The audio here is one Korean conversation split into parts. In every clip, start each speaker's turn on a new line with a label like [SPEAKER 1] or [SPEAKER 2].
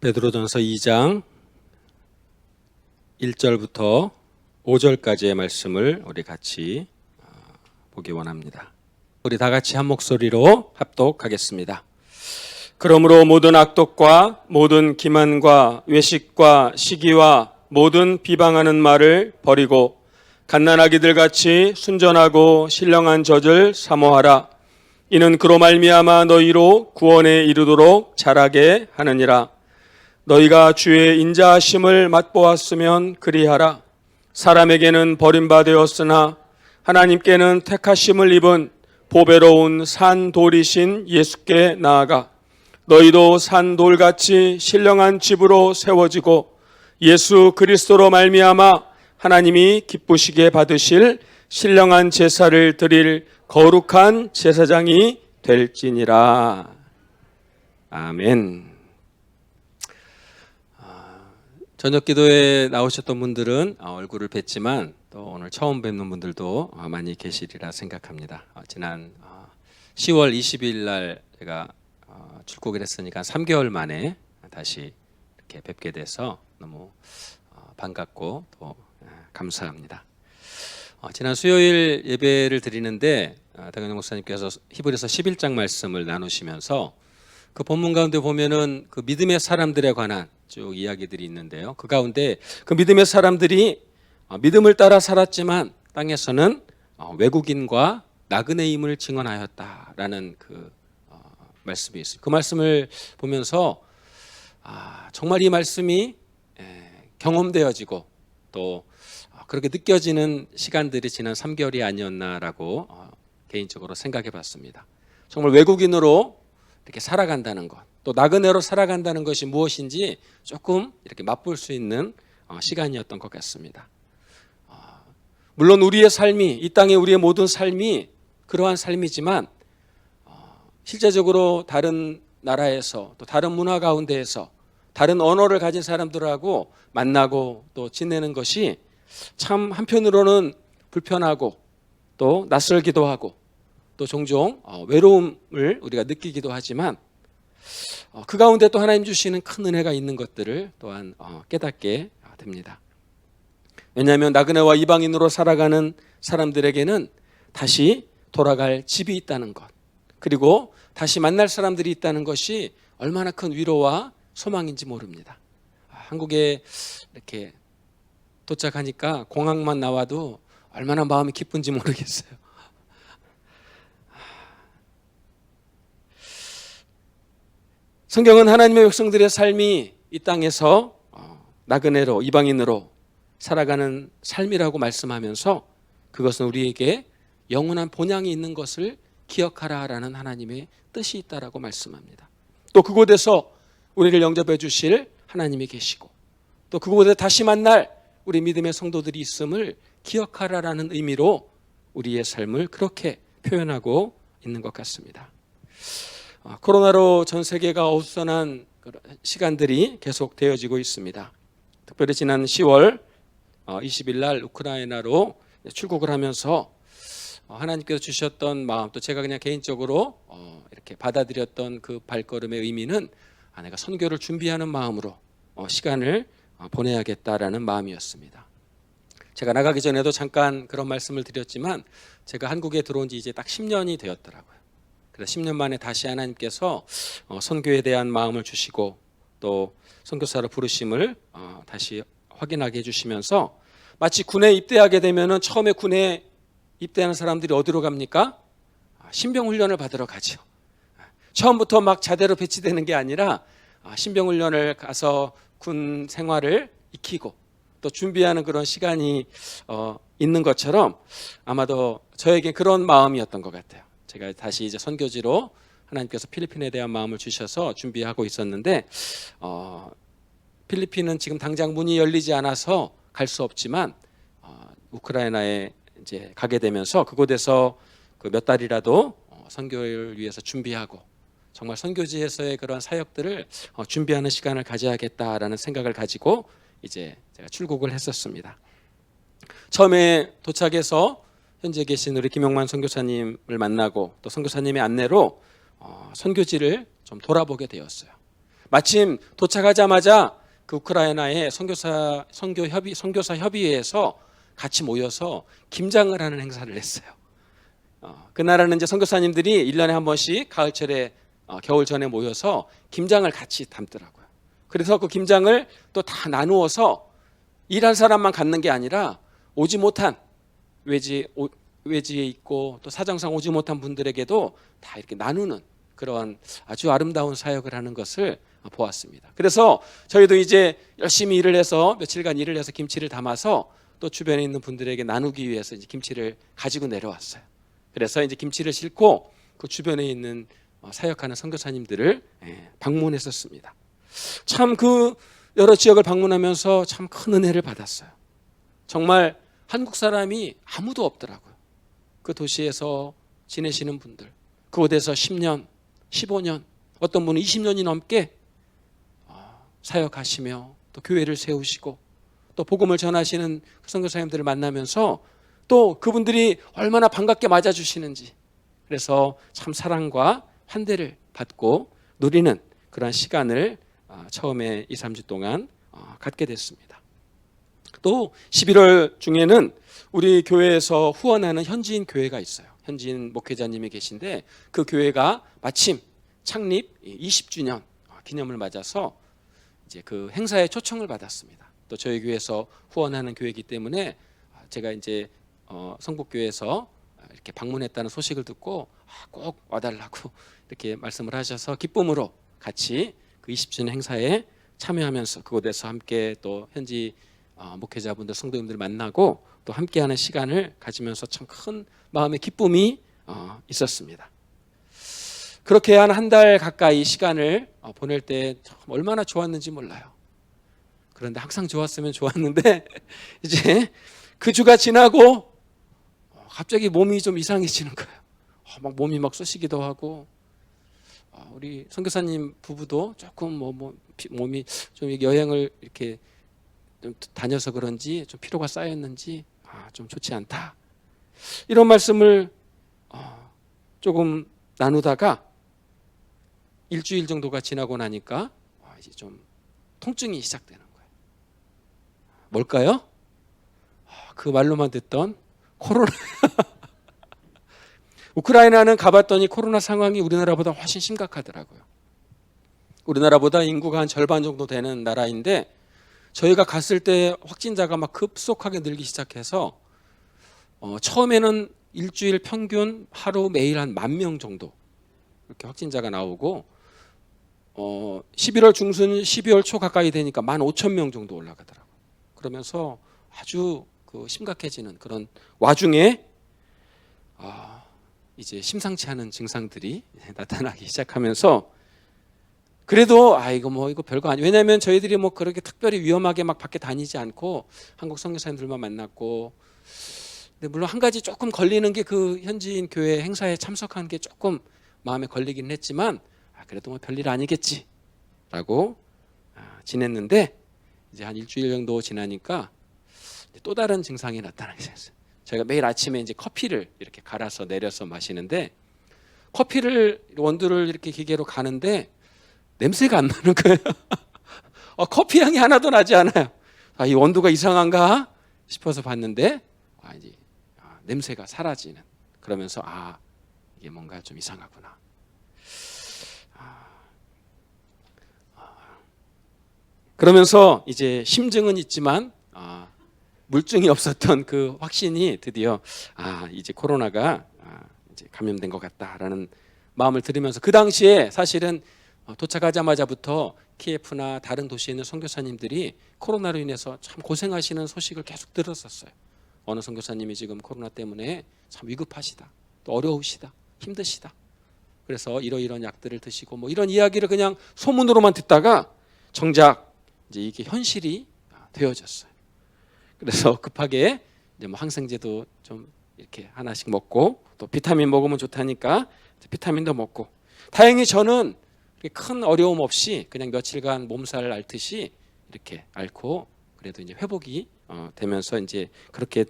[SPEAKER 1] 베드로전서 2장 1절부터 5절까지의 말씀을 우리 같이 보기 원합니다. 우리 다 같이 한 목소리로 합독하겠습니다. 그러므로 모든 악독과 모든 기만과 외식과 시기와 모든 비방하는 말을 버리고 갓난아기들 같이 순전하고 신령한 젖을 사모하라. 이는 그로 말미암아 너희로 구원에 이르도록 자라게 하느니라. 너희가 주의 인자하심을 맛보았으면 그리하라. 사람에게는 버림받았으나 하나님께는 택하심을 입은 보배로운 산돌이신 예수께 나아가 너희도 산돌같이 신령한 집으로 세워지고 예수 그리스도로 말미암아 하나님이 기쁘시게 받으실 신령한 제사를 드릴 거룩한 제사장이 될지니라. 아멘. 저녁 기도에 나오셨던 분들은 얼굴을 뵀지만 또 오늘 처음 뵙는 분들도 많이 계시리라 생각합니다. 지난 10월 20일 날 제가 출국을 했으니까 3개월 만에 다시 이렇게 뵙게 돼서 너무 반갑고 또 감사합니다. 지난 수요일 예배를 드리는데 당연히 목사님께서 히브리서 11장 말씀을 나누시면서 그 본문 가운데 보면은 그 믿음의 사람들에 관한 쭉 이야기들이 있는데요. 그 가운데 그 믿음의 사람들이 믿음을 따라 살았지만 땅에서는 외국인과 나그네임을 증언하였다라는 그 말씀이 있어요. 그 말씀을 보면서 정말 이 말씀이 경험되어지고 또 그렇게 느껴지는 시간들이 지난 3개월이 아니었나라고 개인적으로 생각해 봤습니다. 정말 외국인으로 이렇게 살아간다는 것, 또 나그네로 살아간다는 것이 무엇인지 조금 이렇게 맛볼 수 있는 시간이었던 것 같습니다. 물론 우리의 삶이, 이 땅의 우리의 모든 삶이 그러한 삶이지만 실제적으로 다른 나라에서 또 다른 문화 가운데에서 다른 언어를 가진 사람들하고 만나고 또 지내는 것이 참 한편으로는 불편하고 또 낯설기도 하고 또 종종 외로움을 우리가 느끼기도 하지만 그 가운데 또 하나님 주시는 큰 은혜가 있는 것들을 또한 깨닫게 됩니다. 왜냐하면 나그네와 이방인으로 살아가는 사람들에게는 다시 돌아갈 집이 있다는 것, 그리고 다시 만날 사람들이 있다는 것이 얼마나 큰 위로와 소망인지 모릅니다. 한국에 이렇게 도착하니까 공항만 나와도 얼마나 마음이 기쁜지 모르겠어요. 성경은 하나님의 백성들의 삶이 이 땅에서 나그네로 이방인으로 살아가는 삶이라고 말씀하면서 그것은 우리에게 영원한 본향이 있는 것을 기억하라라는 하나님의 뜻이 있다라고 말씀합니다. 또 그곳에서 우리를 영접해 주실 하나님이 계시고 또 그곳에 다시 만날 우리 믿음의 성도들이 있음을 기억하라라는 의미로 우리의 삶을 그렇게 표현하고 있는 것 같습니다. 코로나로 전 세계가 어수선한 시간들이 계속 되어지고 있습니다. 특별히 지난 10월 20일 날 우크라이나로 출국을 하면서 하나님께서 주셨던 마음, 또 제가 그냥 개인적으로 이렇게 받아들였던 그 발걸음의 의미는 내가 선교를 준비하는 마음으로 시간을 보내야겠다라는 마음이었습니다. 제가 나가기 전에도 잠깐 그런 말씀을 드렸지만 제가 한국에 들어온 지 이제 딱 10년이 되었더라고요. 그래서 10년 만에 다시 하나님께서 선교에 대한 마음을 주시고 또 선교사로 부르심을 다시 확인하게 해주시면서 마치 군에 입대하게 되면은 처음에 군에 입대하는 사람들이 어디로 갑니까? 신병훈련을 받으러 가죠. 처음부터 막 자대로 배치되는 게 아니라 신병훈련을 가서 군 생활을 익히고 또 준비하는 그런 시간이 있는 것처럼 아마도 저에게 그런 마음이었던 것 같아요. 제가 다시 이제 선교지로 하나님께서 필리핀에 대한 마음을 주셔서 준비하고 있었는데 필리핀은 지금 당장 문이 열리지 않아서 갈 수 없지만 우크라이나에 이제 가게 되면서 그곳에서 그 몇 달이라도 선교를 위해서 준비하고 정말 선교지에서의 그런 사역들을 준비하는 시간을 가져야겠다라는 생각을 가지고 이제 제가 출국을 했었습니다. 처음에 도착해서 현재 계신 우리 김용만 선교사님을 만나고 또 선교사님의 안내로 선교지를 좀 돌아보게 되었어요. 마침 도착하자마자 그 우크라이나의 선교사 협의회에서 같이 모여서 김장을 하는 행사를 했어요. 그 나라는 이제 선교사님들이 1년에 한 번씩 가을철에 겨울 전에 모여서 김장을 같이 담더라고요. 그래서 그 김장을 또 다 나누어서 일할 사람만 갖는 게 아니라 오지 못한 외지에 있고 또 사정상 오지 못한 분들에게도 다 이렇게 나누는 그런 아주 아름다운 사역을 하는 것을 보았습니다. 그래서 저희도 이제 열심히 일을 해서 며칠간 일을 해서 김치를 담아서 또 주변에 있는 분들에게 나누기 위해서 이제 김치를 가지고 내려왔어요. 그래서 이제 김치를 싣고 그 주변에 있는 사역하는 선교사님들을 방문했었습니다. 참 그 여러 지역을 방문하면서 참 큰 은혜를 받았어요. 정말 한국 사람이 아무도 없더라고요. 그 도시에서 지내시는 분들, 그곳에서 10년, 15년, 어떤 분은 20년이 넘게 사역하시며 또 교회를 세우시고 또 복음을 전하시는 선교사님들을 만나면서 또 그분들이 얼마나 반갑게 맞아주시는지, 그래서 참 사랑과 환대를 받고 누리는 그런 시간을 처음에 2, 3주 동안 갖게 됐습니다. 또 11월 중에는 우리 교회에서 후원하는 현지인 교회가 있어요. 현지인 목회자님이 계신데 그 교회가 마침 창립 20주년 기념을 맞아서 이제 그 행사에 초청을 받았습니다. 또 저희 교회에서 후원하는 교회이기 때문에 제가 이제 성북교회에서 이렇게 방문했다는 소식을 듣고 꼭 와달라고 이렇게 말씀을 하셔서 기쁨으로 같이 그 20주년 행사에 참여하면서 그곳에서 함께 또 현지 목회자분들, 성도님들 만나고 또 함께하는 시간을 가지면서 참 큰 마음의 기쁨이 있었습니다. 그렇게 한 달 가까이 시간을 보낼 때 얼마나 좋았는지 몰라요. 그런데 항상 좋았으면 좋았는데 이제 그 주가 지나고 갑자기 몸이 좀 이상해지는 거예요. 막 몸이 막 쑤시기도 하고, 우리 선교사님 부부도 조금 몸이 좀 여행을 이렇게 좀 다녀서 그런지 좀 피로가 쌓였는지 좀 좋지 않다, 이런 말씀을 조금 나누다가 일주일 정도가 지나고 나니까 이제 좀 통증이 시작되는 거예요. 뭘까요? 그 말로만 듣던 코로나. 우크라이나는 가봤더니 코로나 상황이 우리나라보다 훨씬 심각하더라고요. 우리나라보다 인구가 한 절반 정도 되는 나라인데 저희가 갔을 때 확진자가 막 급속하게 늘기 시작해서 처음에는 일주일 평균 하루 매일 한 10,000명 정도 이렇게 확진자가 나오고 11월 중순 12월 초 가까이 되니까 15,000명 정도 올라가더라고요. 그러면서 아주 심각해지는 그런 와중에 이제 심상치 않은 증상들이 나타나기 시작하면서 그래도 이거 별거 아니에요. 왜냐하면 저희들이 그렇게 특별히 위험하게 막 밖에 다니지 않고 한국 선교사님들만 만났고, 근데 물론 한 가지 조금 걸리는 게 그 현지인 교회 행사에 참석한 게 조금 마음에 걸리긴 했지만 그래도 별일 아니겠지라고 지냈는데 이제 한 일주일 정도 지나니까 또 다른 증상이 나타나기 시작했어요. 저희가 매일 아침에 이제 커피를 이렇게 갈아서 내려서 마시는데 커피를 원두를 이렇게 기계로 가는데 냄새가 안 나는 거예요. 커피 향이 하나도 나지 않아요. 이 원두가 이상한가 싶어서 봤는데 이제 냄새가 사라지는, 그러면서 이게 뭔가 좀 이상하구나. 그러면서 이제 심증은 있지만 물증이 없었던 그 확신이 드디어 이제 코로나가 이제 감염된 것 같다라는 마음을 들으면서, 그 당시에 사실은 도착하자마자부터 키예프나 다른 도시에 있는 선교사님들이 코로나로 인해서 참 고생하시는 소식을 계속 들었었어요. 어느 선교사님이 지금 코로나 때문에 참 위급하시다, 또 어려우시다, 힘드시다, 그래서 이러이러한 약들을 드시고 이런 이야기를 그냥 소문으로만 듣다가 정작 이제 이게 현실이 되어졌어요. 그래서 급하게 이제 항생제도 좀 이렇게 하나씩 먹고, 또 비타민 먹으면 좋다니까 비타민도 먹고, 다행히 저는 큰 어려움 없이 그냥 며칠간 몸살 앓듯이 이렇게 앓고 그래도 이제 회복이 되면서 이제 그렇게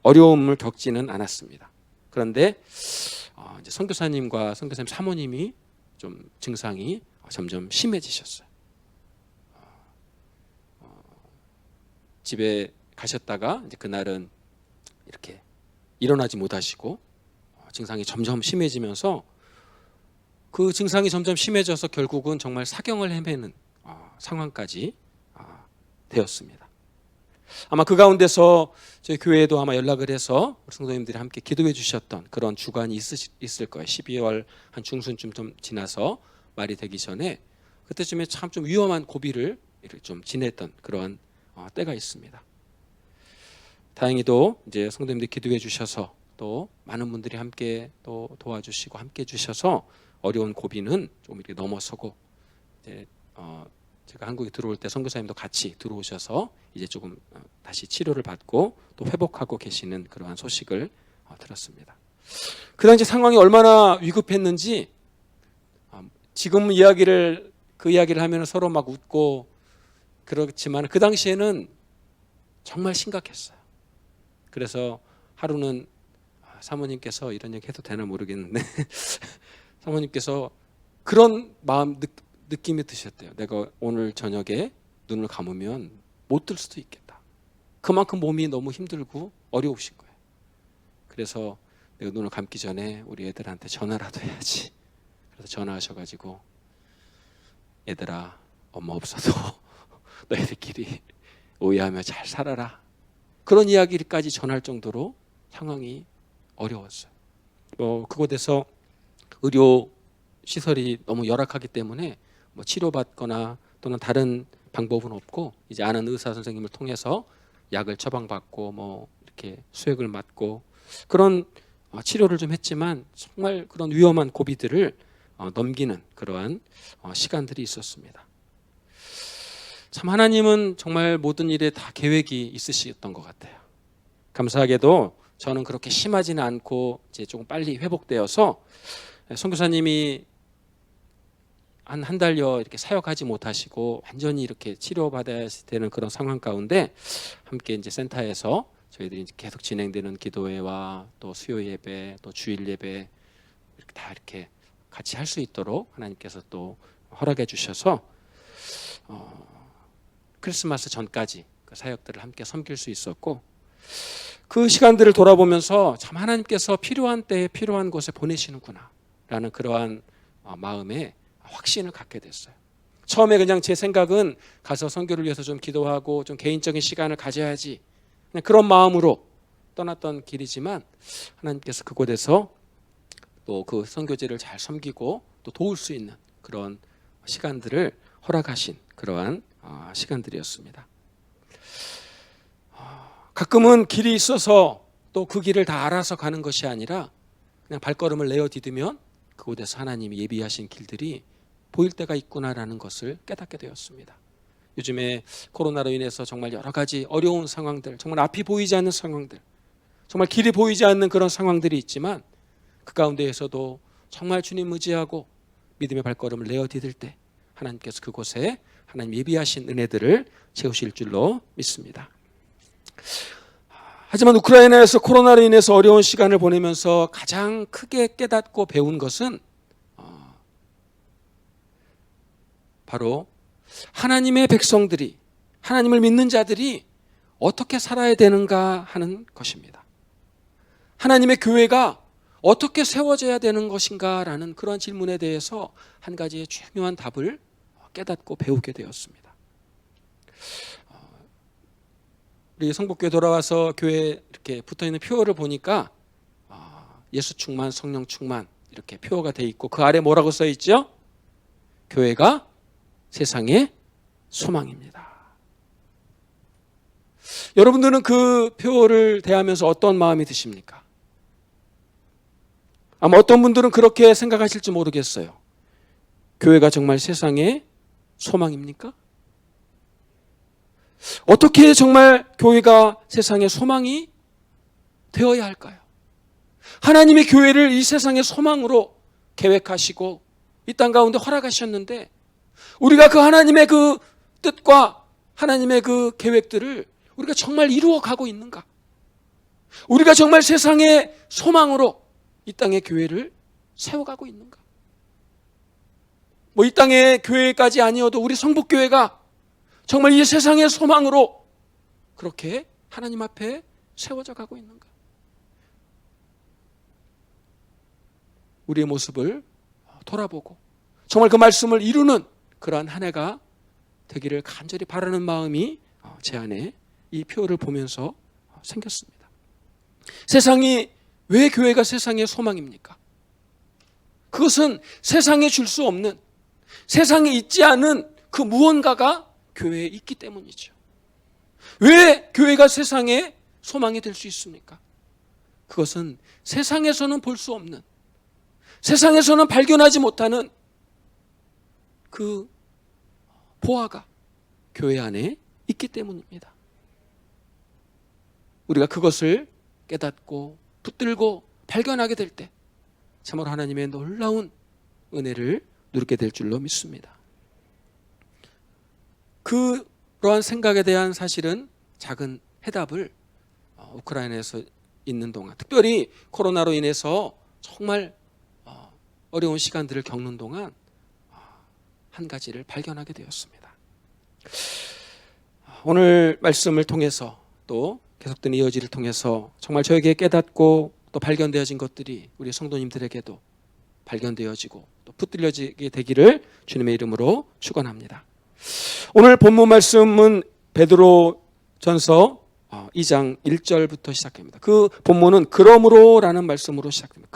[SPEAKER 1] 어려움을 겪지는 않았습니다. 그런데 이제 선교사님과 선교사님 사모님이 좀 증상이 점점 심해지셨어요. 집에 가셨다가 이제 그날은 이렇게 일어나지 못하시고 증상이 점점 심해지면서 그 증상이 점점 심해져서 결국은 정말 사경을 헤매는 상황까지 되었습니다. 아마 그 가운데서 저희 교회에도 아마 연락을 해서 성도님들이 함께 기도해 주셨던 그런 주간이 있을 거예요. 12월 한 중순쯤 좀 지나서 말이 되기 전에 그때쯤에 참 좀 위험한 고비를 이렇게 좀 지냈던 그런 때가 있습니다. 다행히도 이제 성도님들이 기도해 주셔서 또 많은 분들이 함께 또 도와주시고 함께 해주셔서 어려운 고비는 좀 이렇게 넘어서고 이제 제가 한국에 들어올 때 선교사님도 같이 들어오셔서 이제 조금 다시 치료를 받고 또 회복하고 계시는 그러한 소식을 들었습니다. 그 당시 상황이 얼마나 위급했는지 지금 그 이야기를 하면 서로 막 웃고 그렇지만 그 당시에는 정말 심각했어요. 그래서 하루는 사모님께서 이런 얘기 해도 되나 모르겠는데 사모님께서 그런 느낌이 드셨대요. 내가 오늘 저녁에 눈을 감으면 못 뜰 수도 있겠다. 그만큼 몸이 너무 힘들고 어려우신 거예요. 그래서 내가 눈을 감기 전에 우리 애들한테 전화라도 해야지. 그래서 전화하셔가지고 얘들아 엄마 없어도 너희들끼리 오해하며 잘 살아라. 그런 이야기까지 전할 정도로 상황이 어려웠어요. 그곳에서 의료 시설이 너무 열악하기 때문에 치료받거나 또는 다른 방법은 없고 이제 아는 의사 선생님을 통해서 약을 처방받고 이렇게 수액을 맞고 그런 치료를 좀 했지만 정말 그런 위험한 고비들을 넘기는 그러한 시간들이 있었습니다. 참 하나님은 정말 모든 일에 다 계획이 있으셨던 것 같아요. 감사하게도 저는 그렇게 심하지는 않고 이제 조금 빨리 회복되어서 선교사님이 한 달여 이렇게 사역하지 못하시고 완전히 이렇게 치료받아야 되는 그런 상황 가운데 함께 이제 센터에서 저희들이 이제 계속 진행되는 기도회와 또 수요 예배 또 주일 예배 이렇게 다 이렇게 같이 할 수 있도록 하나님께서 또 허락해 주셔서 크리스마스 전까지 그 사역들을 함께 섬길 수 있었고 그 시간들을 돌아보면서 참 하나님께서 필요한 때에 필요한 곳에 보내시는구나 라는 그러한 마음에 확신을 갖게 됐어요. 처음에 그냥 제 생각은 가서 선교를 위해서 좀 기도하고 좀 개인적인 시간을 가져야지 그냥 그런 마음으로 떠났던 길이지만 하나님께서 그곳에서 또 그 선교제를 잘 섬기고 또 도울 수 있는 그런 시간들을 허락하신 그러한 시간들이었습니다. 가끔은 길이 있어서 또 그 길을 다 알아서 가는 것이 아니라 그냥 발걸음을 내어 디디면 그곳에서 하나님이 예비하신 길들이 보일 때가 있구나라는 것을 깨닫게 되었습니다. 요즘에 코로나로 인해서 정말 여러 가지 어려운 상황들, 정말 앞이 보이지 않는 상황들, 정말 길이 보이지 않는 그런 상황들이 있지만 그 가운데에서도 정말 주님 의지하고 믿음의 발걸음을 내어 디딜 때 하나님께서 그곳에 하나님 예비하신 은혜들을 채우실 줄로 믿습니다. 하지만 우크라이나에서 코로나로 인해서 어려운 시간을 보내면서 가장 크게 깨닫고 배운 것은 바로 하나님의 백성들이 하나님을 믿는 자들이 어떻게 살아야 되는가 하는 것입니다. 하나님의 교회가 어떻게 세워져야 되는 것인가 라는 그런 질문에 대해서 한 가지의 중요한 답을 깨닫고 배우게 되었습니다. 우리 성북교회 돌아와서 교회에 이렇게 붙어있는 표어를 보니까 예수 충만, 성령 충만 이렇게 표어가 돼 있고 그 아래 뭐라고 써 있죠? 교회가 세상의 소망입니다. 여러분들은 그 표어를 대하면서 어떤 마음이 드십니까? 아마 어떤 분들은 그렇게 생각하실지 모르겠어요. 교회가 정말 세상의 소망입니까? 어떻게 정말 교회가 세상의 소망이 되어야 할까요? 하나님의 교회를 이 세상의 소망으로 계획하시고 이 땅 가운데 허락하셨는데 우리가 그 하나님의 그 뜻과 하나님의 그 계획들을 우리가 정말 이루어가고 있는가? 우리가 정말 세상의 소망으로 이 땅의 교회를 세워가고 있는가? 뭐 이 땅의 교회까지 아니어도 우리 성북교회가 정말 이 세상의 소망으로 그렇게 하나님 앞에 세워져 가고 있는가? 우리의 모습을 돌아보고 정말 그 말씀을 이루는 그러한 한 해가 되기를 간절히 바라는 마음이 제 안에 이 표를 보면서 생겼습니다. 세상이 왜 교회가 세상의 소망입니까? 그것은 세상에 줄 수 없는, 세상에 있지 않은 그 무언가가 교회에 있기 때문이죠. 왜 교회가 세상의 소망이 될 수 있습니까? 그것은 세상에서는 볼 수 없는, 세상에서는 발견하지 못하는 그 보화가 교회 안에 있기 때문입니다. 우리가 그것을 깨닫고 붙들고 발견하게 될 때 참으로 하나님의 놀라운 은혜를 누리게 될 줄로 믿습니다. 그러한 생각에 대한 사실은 작은 해답을 우크라이나에서 있는 동안, 특별히 코로나로 인해서 정말 어려운 시간들을 겪는 동안 한 가지를 발견하게 되었습니다. 오늘 말씀을 통해서 또 계속되는 이어지를 통해서 정말 저에게 깨닫고 또 발견되어진 것들이 우리 성도님들에게도 발견되어지고 또 붙들려지게 되기를 주님의 이름으로 축원합니다. 오늘 본문 말씀은 베드로전서 2장 1절부터 시작합니다. 그 본문은 그러므로라는 말씀으로 시작됩니다.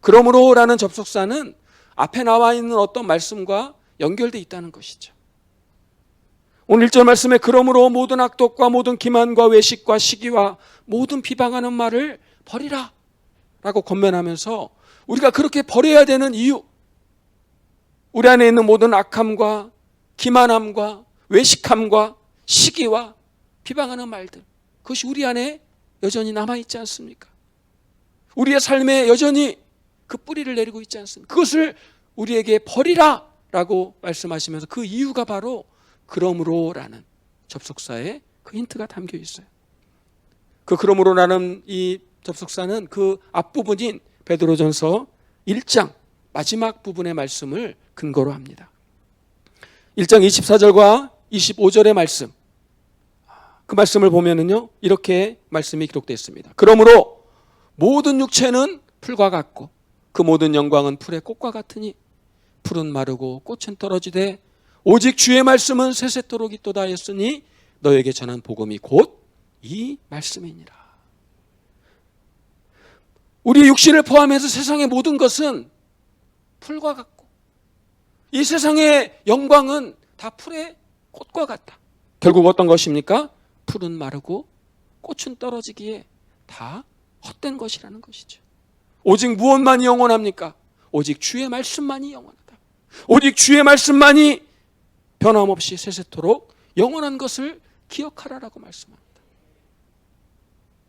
[SPEAKER 1] 그러므로라는 접속사는 앞에 나와 있는 어떤 말씀과 연결되어 있다는 것이죠. 오늘 1절 말씀에 그러므로 모든 악독과 모든 기만과 외식과 시기와 모든 비방하는 말을 버리라 라고 권면하면서 우리가 그렇게 버려야 되는 이유, 우리 안에 있는 모든 악함과 기만함과 외식함과 시기와 비방하는 말들, 그것이 우리 안에 여전히 남아있지 않습니까? 우리의 삶에 여전히 그 뿌리를 내리고 있지 않습니까? 그것을 우리에게 버리라 라고 말씀하시면서 그 이유가 바로 그러므로라는 접속사에 그 힌트가 담겨 있어요. 그 그러므로라는 이 접속사는 그 앞부분인 베드로전서 1장 마지막 부분의 말씀을 근거로 합니다. 1장 24절과 25절의 말씀, 그 말씀을 보면은요 이렇게 말씀이 기록되어 있습니다. 그러므로 모든 육체는 풀과 같고 그 모든 영광은 풀의 꽃과 같으니 풀은 마르고 꽃은 떨어지되 오직 주의 말씀은 세세토록 있도다 했으니 너에게 전한 복음이 곧 이 말씀이니라. 우리 육신을 포함해서 세상의 모든 것은 풀과 같고 이 세상의 영광은 다 풀의 꽃과 같다. 결국 어떤 것입니까? 풀은 마르고 꽃은 떨어지기에 다 헛된 것이라는 것이죠. 오직 무엇만이 영원합니까? 오직 주의 말씀만이 영원하다. 오직 주의 말씀만이 변함없이 세세토록 영원한 것을 기억하라라고 말씀합니다.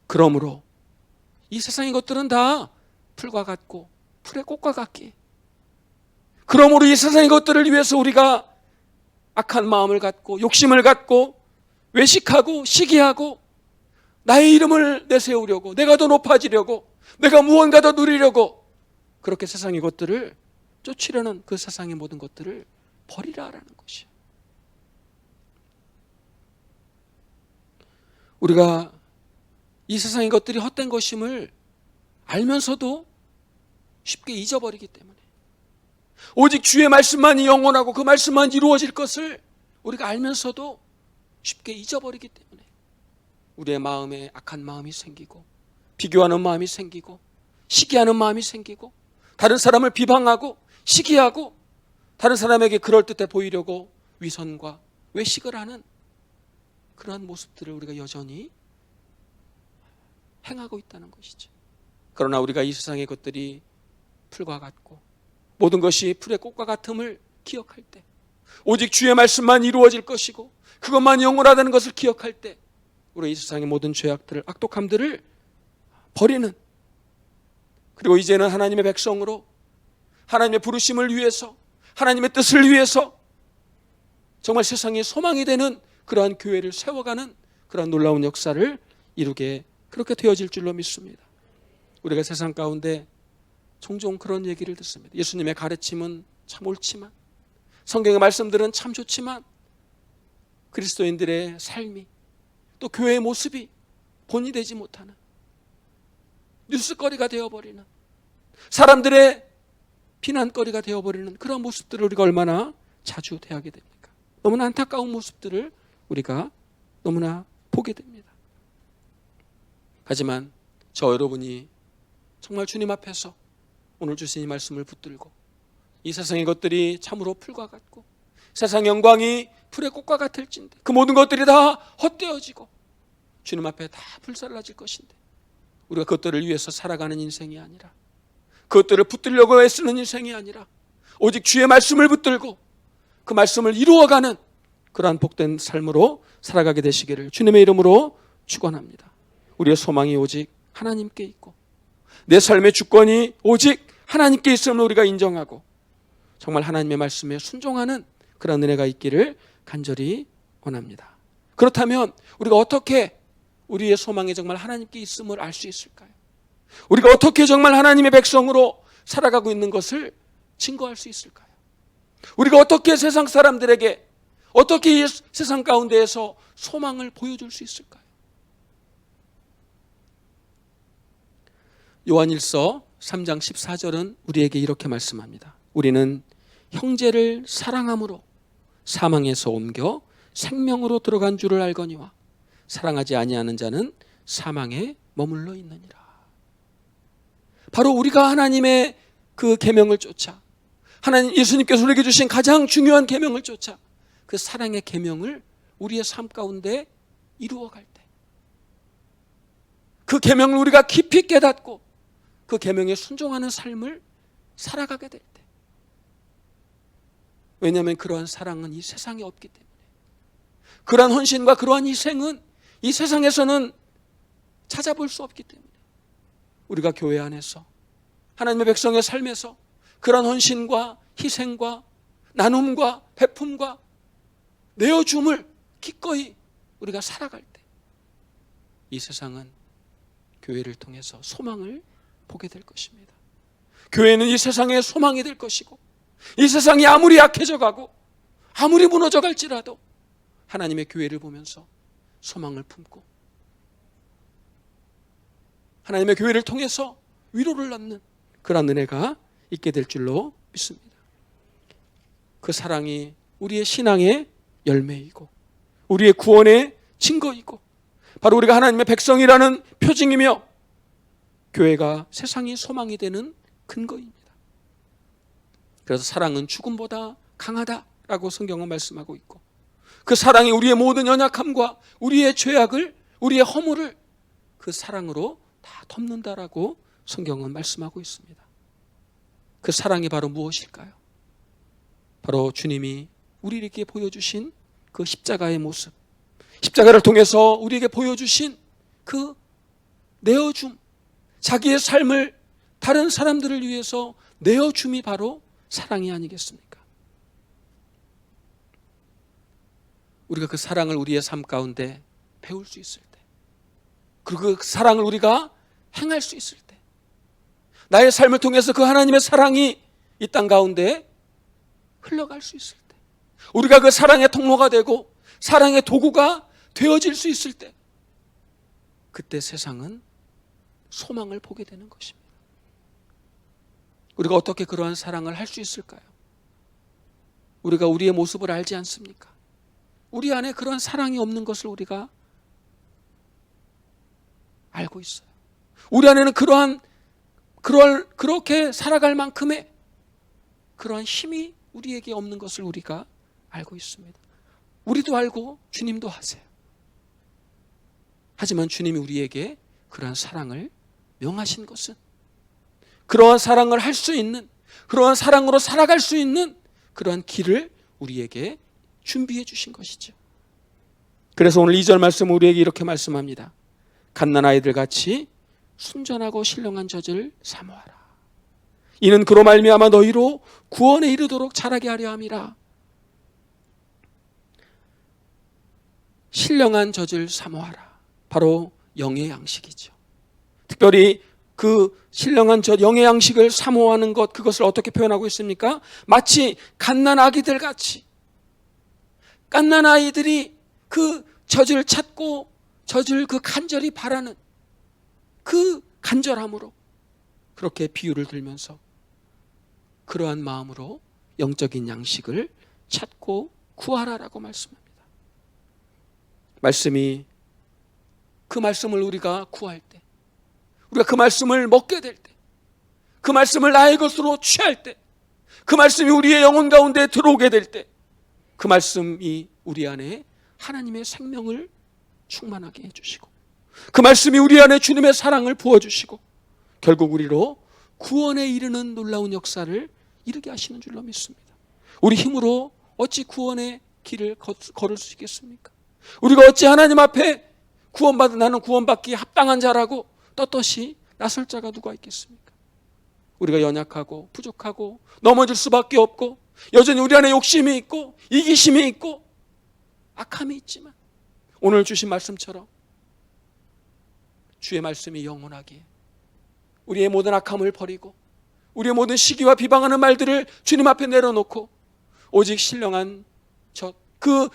[SPEAKER 1] 그러므로 이 세상의 것들은 다 풀과 같고 풀의 꽃과 같기에, 그러므로 이 세상의 것들을 위해서 우리가 악한 마음을 갖고 욕심을 갖고 외식하고 시기하고 나의 이름을 내세우려고, 내가 더 높아지려고, 내가 무언가 더 누리려고 그렇게 세상의 것들을 쫓으려는 그 세상의 모든 것들을 버리라라는 것이에요. 우리가 이 세상의 것들이 헛된 것임을 알면서도 쉽게 잊어버리기 때문에, 오직 주의 말씀만이 영원하고 그 말씀만 이루어질 것을 우리가 알면서도 쉽게 잊어버리기 때문에 우리의 마음에 악한 마음이 생기고 비교하는 마음이 생기고 시기하는 마음이 생기고 다른 사람을 비방하고 시기하고 다른 사람에게 그럴듯해 보이려고 위선과 외식을 하는 그러한 모습들을 우리가 여전히 행하고 있다는 것이죠. 그러나 우리가 이 세상의 것들이 풀과 같고 모든 것이 풀의 꽃과 같음을 기억할 때, 오직 주의 말씀만 이루어질 것이고 그것만 영원하다는 것을 기억할 때 우리 이 세상의 모든 죄악들을, 악독함들을 버리는, 그리고 이제는 하나님의 백성으로 하나님의 부르심을 위해서, 하나님의 뜻을 위해서 정말 세상의 소망이 되는 그러한 교회를 세워가는 그러한 놀라운 역사를 이루게 그렇게 되어질 줄로 믿습니다. 우리가 세상 가운데 종종 그런 얘기를 듣습니다. 예수님의 가르침은 참 옳지만, 성경의 말씀들은 참 좋지만 그리스도인들의 삶이, 또 교회의 모습이 본이 되지 못하는, 뉴스거리가 되어버리는, 사람들의 비난거리가 되어버리는 그런 모습들을 우리가 얼마나 자주 대하게 됩니까? 너무나 안타까운 모습들을 우리가 너무나 보게 됩니다. 하지만 저 여러분이 정말 주님 앞에서 오늘 주신 이 말씀을 붙들고, 이 세상의 것들이 참으로 풀과 같고 세상 영광이 풀의 꽃과 같을진데 그 모든 것들이 다 헛되어지고 주님 앞에 다 불살라질 것인데, 우리가 그것들을 위해서 살아가는 인생이 아니라, 그것들을 붙들려고 애쓰는 인생이 아니라 오직 주의 말씀을 붙들고 그 말씀을 이루어가는 그러한 복된 삶으로 살아가게 되시기를 주님의 이름으로 축원합니다. 우리의 소망이 오직 하나님께 있고 내 삶의 주권이 오직 하나님께 있음을 우리가 인정하고 정말 하나님의 말씀에 순종하는 그런 은혜가 있기를 간절히 원합니다. 그렇다면 우리가 어떻게 우리의 소망이 정말 하나님께 있음을 알 수 있을까요? 우리가 어떻게 정말 하나님의 백성으로 살아가고 있는 것을 증거할 수 있을까요? 우리가 어떻게 세상 사람들에게, 어떻게 이 세상 가운데에서 소망을 보여줄 수 있을까요? 요한일서 3장 14절은 우리에게 이렇게 말씀합니다. 우리는 형제를 사랑함으로 사망에서 옮겨 생명으로 들어간 줄을 알거니와 사랑하지 아니하는 자는 사망에 머물러 있느니라. 바로 우리가 하나님의 그 계명을 쫓아, 하나님 예수님께서 우리에게 주신 가장 중요한 계명을 쫓아 그 사랑의 계명을 우리의 삶 가운데 이루어갈 때, 그 계명을 우리가 깊이 깨닫고 그 계명에 순종하는 삶을 살아가게 될 때, 왜냐하면 그러한 사랑은 이 세상에 없기 때문에, 그러한 헌신과 그러한 희생은 이 세상에서는 찾아볼 수 없기 때문에, 우리가 교회 안에서 하나님의 백성의 삶에서 그러한 헌신과 희생과 나눔과 베품과 내어줌을 기꺼이 우리가 살아갈 때, 이 세상은 교회를 통해서 소망을 보게 될 것입니다. 교회는 이 세상의 소망이 될 것이고, 이 세상이 아무리 약해져 가고 아무리 무너져 갈지라도 하나님의 교회를 보면서 소망을 품고 하나님의 교회를 통해서 위로를 얻는 그런 은혜가 있게 될 줄로 믿습니다. 그 사랑이 우리의 신앙의 열매이고 우리의 구원의 증거이고 바로 우리가 하나님의 백성이라는 표징이며 교회가 세상의 소망이 되는 근거입니다. 그래서 사랑은 죽음보다 강하다라고 성경은 말씀하고 있고, 그 사랑이 우리의 모든 연약함과 우리의 죄악을, 우리의 허물을 그 사랑으로 다 덮는다라고 성경은 말씀하고 있습니다. 그 사랑이 바로 무엇일까요? 바로 주님이 우리에게 보여주신 그 십자가의 모습, 십자가를 통해서 우리에게 보여주신 그 내어줌, 자기의 삶을 다른 사람들을 위해서 내어줌이 바로 사랑이 아니겠습니까? 우리가 그 사랑을 우리의 삶 가운데 배울 수 있을 때, 그리고 그 사랑을 우리가 행할 수 있을 때, 나의 삶을 통해서 그 하나님의 사랑이 이 땅 가운데 흘러갈 수 있을 때, 우리가 그 사랑의 통로가 되고 사랑의 도구가 되어질 수 있을 때, 그때 세상은 소망을 보게 되는 것입니다. 우리가 어떻게 그러한 사랑을 할 수 있을까요? 우리가 우리의 모습을 알지 않습니까? 우리 안에 그러한 사랑이 없는 것을 우리가 알고 있어요. 우리 안에는 그렇게 살아갈 만큼의 그러한 힘이 우리에게 없는 것을 우리가 알고 있습니다. 우리도 알고 주님도 하세요. 하지만 주님이 우리에게 그러한 사랑을 명하신 것은 그러한 사랑을 할 수 있는, 그러한 사랑으로 살아갈 수 있는 그러한 길을 우리에게 준비해 주신 것이죠. 그래서 오늘 2절 말씀 우리에게 이렇게 말씀합니다. 갓난아이들 같이 순전하고 신령한 젖을 사모하라. 이는 그로 말미암아 너희로 구원에 이르도록 자라게 하려 함이라. 신령한 젖을 사모하라. 바로 영의 양식이죠. 특별히 그 신령한 저 영의 양식을 사모하는 것, 그것을 어떻게 표현하고 있습니까? 마치 갓난 아기들 같이, 갓난 아이들이 그 젖을 찾고 젖을 그 간절히 바라는 그 간절함으로 그렇게 비유를 들면서 그러한 마음으로 영적인 양식을 찾고 구하라라고 말씀합니다. 말씀이, 그 말씀을 우리가 구할 때, 우리가 그 말씀을 먹게 될 때, 그 말씀을 나의 것으로 취할 때, 그 말씀이 우리의 영혼 가운데 들어오게 될 때, 그 말씀이 우리 안에 하나님의 생명을 충만하게 해주시고, 그 말씀이 우리 안에 주님의 사랑을 부어주시고, 결국 우리로 구원에 이르는 놀라운 역사를 이루게 하시는 줄로 믿습니다. 우리 힘으로 어찌 구원의 길을 걸을 수 있겠습니까? 우리가 어찌 하나님 앞에 구원받은, 나는 구원받기에 합당한 자라고 떳떳이 나설 자가 누가 있겠습니까? 우리가 연약하고 부족하고 넘어질 수밖에 없고, 여전히 우리 안에 욕심이 있고 이기심이 있고 악함이 있지만, 오늘 주신 말씀처럼 주의 말씀이 영원하게 우리의 모든 악함을 버리고 우리의 모든 시기와 비방하는 말들을 주님 앞에 내려놓고 오직 신령한 그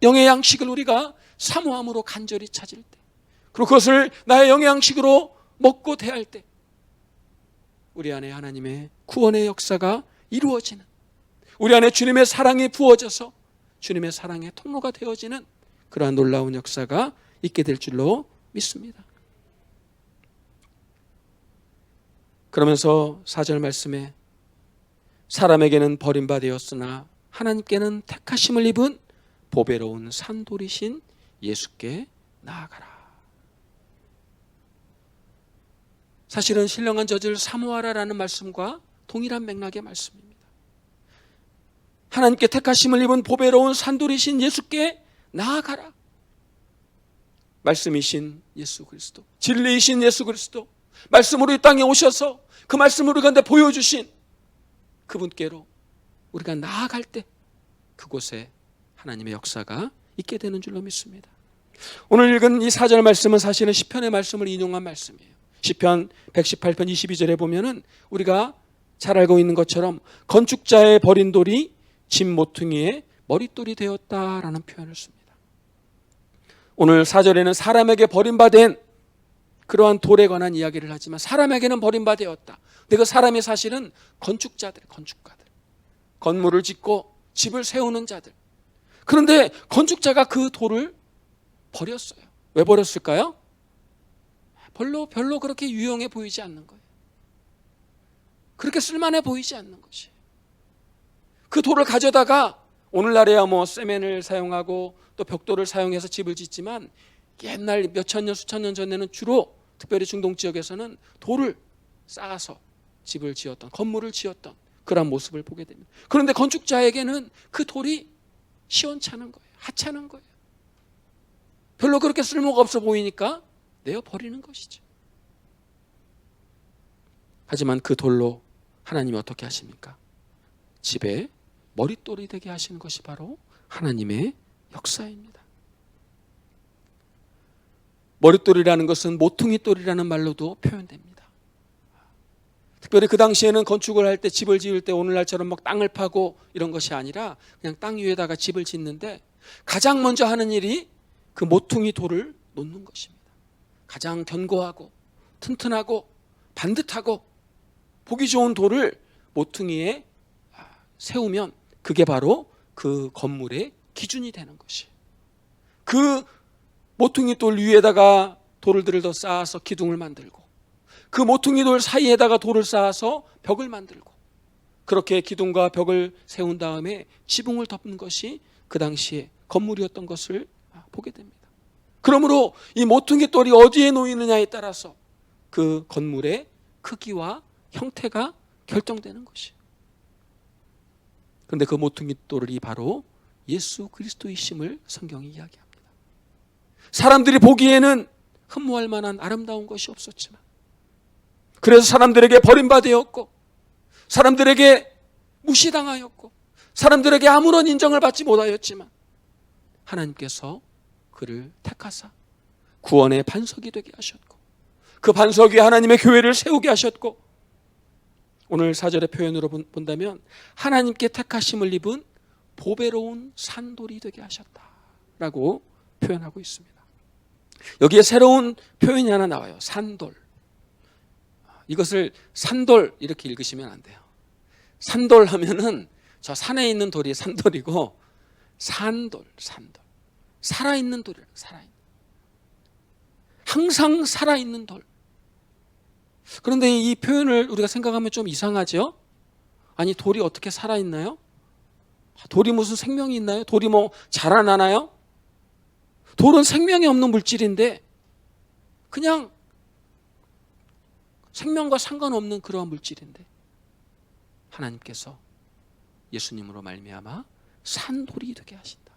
[SPEAKER 1] 영의 양식을 우리가 사모함으로 간절히 찾을 때, 그리고 그것을 나의 영의 양식으로 먹고 대할 때, 우리 안에 하나님의 구원의 역사가 이루어지는, 우리 안에 주님의 사랑이 부어져서 주님의 사랑의 통로가 되어지는 그러한 놀라운 역사가 있게 될 줄로 믿습니다. 그러면서 4절 말씀에 사람에게는 버림받았으나 하나님께는 택하심을 입은 보배로운 산돌이신 예수께 나아가라. 사실은 신령한 젖을 사모하라라는 말씀과 동일한 맥락의 말씀입니다. 하나님께 택하심을 입은 보배로운 산돌이신 예수께 나아가라. 말씀이신 예수 그리스도, 진리이신 예수 그리스도, 말씀으로 이 땅에 오셔서 그 말씀을 우리 가운데 보여주신 그분께로 우리가 나아갈 때 그곳에 하나님의 역사가 있게 되는 줄로 믿습니다. 오늘 읽은 이 4절 말씀은 사실은 시편의 말씀을 인용한 말씀이에요. 시편 118편 22절에 보면은 우리가 잘 알고 있는 것처럼 건축자의 버린 돌이 집 모퉁이의 머릿돌이 되었다라는 표현을 씁니다. 오늘 4절에는 사람에게 버림받은 그러한 돌에 관한 이야기를 하지만, 사람에게는 버림받았다. 근데 그 사람이 사실은 건축가들, 건물을 짓고 집을 세우는 자들. 그런데 건축자가 그 돌을 버렸어요. 왜 버렸을까요? 별로 그렇게 유용해 보이지 않는 거예요. 그렇게 쓸만해 보이지 않는 것이. 그 돌을 가져다가 오늘날에야 세멘을 사용하고 또 벽돌을 사용해서 집을 짓지만, 옛날 몇천 년 수천 년 전에는 주로 특별히 중동 지역에서는 돌을 쌓아서 집을 지었던, 건물을 지었던 그런 모습을 보게 됩니다. 그런데 건축자에게는 그 돌이 시원찮은 거예요. 하찮은 거예요. 별로 그렇게 쓸모가 없어 보이니까 내어 버리는 것이죠. 하지만 그 돌로 하나님이 어떻게 하십니까? 집에 머릿돌이 되게 하시는 것이 바로 하나님의 역사입니다. 머릿돌이라는 것은 모퉁이돌이라는 말로도 표현됩니다. 특별히 그 당시에는 건축을 할 때, 집을 지을 때 오늘날처럼 막 땅을 파고 이런 것이 아니라 그냥 땅 위에다가 집을 짓는데 가장 먼저 하는 일이 그 모퉁이 돌을 놓는 것입니다. 가장 견고하고 튼튼하고 반듯하고 보기 좋은 돌을 모퉁이에 세우면 그게 바로 그 건물의 기준이 되는 것이에요. 그 모퉁이 돌 위에다가 돌들을 더 쌓아서 기둥을 만들고, 그 모퉁이 돌 사이에다가 돌을 쌓아서 벽을 만들고, 그렇게 기둥과 벽을 세운 다음에 지붕을 덮는 것이 그 당시에 건물이었던 것을 보게 됩니다. 그러므로 이 모퉁이 돌이 어디에 놓이느냐에 따라서 그 건물의 크기와 형태가 결정되는 것이에요. 그런데 그 모퉁이 돌이 바로 예수 그리스도이심을 성경이 이야기합니다. 사람들이 보기에는 흠모할 만한 아름다운 것이 없었지만, 그래서 사람들에게 버림받았고, 사람들에게 무시당하였고, 사람들에게 아무런 인정을 받지 못하였지만, 하나님께서 그를 택하사 구원의 반석이 되게 하셨고, 그 반석 위에 하나님의 교회를 세우게 하셨고, 오늘 4절의 표현으로 본다면 하나님께 택하심을 입은 보배로운 산돌이 되게 하셨다라고 표현하고 있습니다. 여기에 새로운 표현이 하나 나와요. 산돌. 이것을 산돌 이렇게 읽으시면 안 돼요. 산돌 하면은 저 산에 있는 돌이 산돌이고, 산돌. 살아있는 돌이에요. 살아있는. 항상 살아있는 돌. 그런데 이 표현을 우리가 생각하면 좀 이상하죠? 아니, 돌이 어떻게 살아있나요? 돌이 무슨 생명이 있나요? 돌이 뭐 자라나나요? 돌은 생명이 없는 물질인데 그냥 생명과 상관없는 그러한 물질인데 하나님께서 예수님으로 말미암아 산돌이 되게 하신다.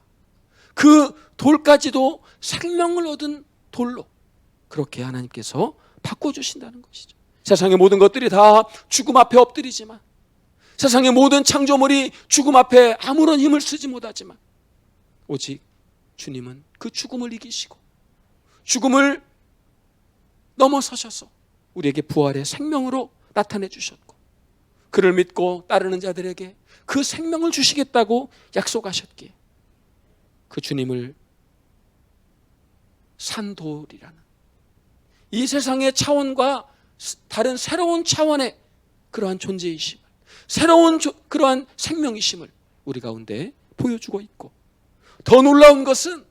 [SPEAKER 1] 그 돌까지도 생명을 얻은 돌로 그렇게 하나님께서 바꿔주신다는 것이죠. 세상의 모든 것들이 다 죽음 앞에 엎드리지만, 세상의 모든 창조물이 죽음 앞에 아무런 힘을 쓰지 못하지만, 오직 주님은 그 죽음을 이기시고 죽음을 넘어서셔서 우리에게 부활의 생명으로 나타내 주셨고, 그를 믿고 따르는 자들에게 그 생명을 주시겠다고 약속하셨기에 그 주님을 산돌이라는 이 세상의 차원과 다른 새로운 차원의 그러한 존재이심을, 새로운 그러한 생명이심을 우리 가운데 보여주고 있고, 더 놀라운 것은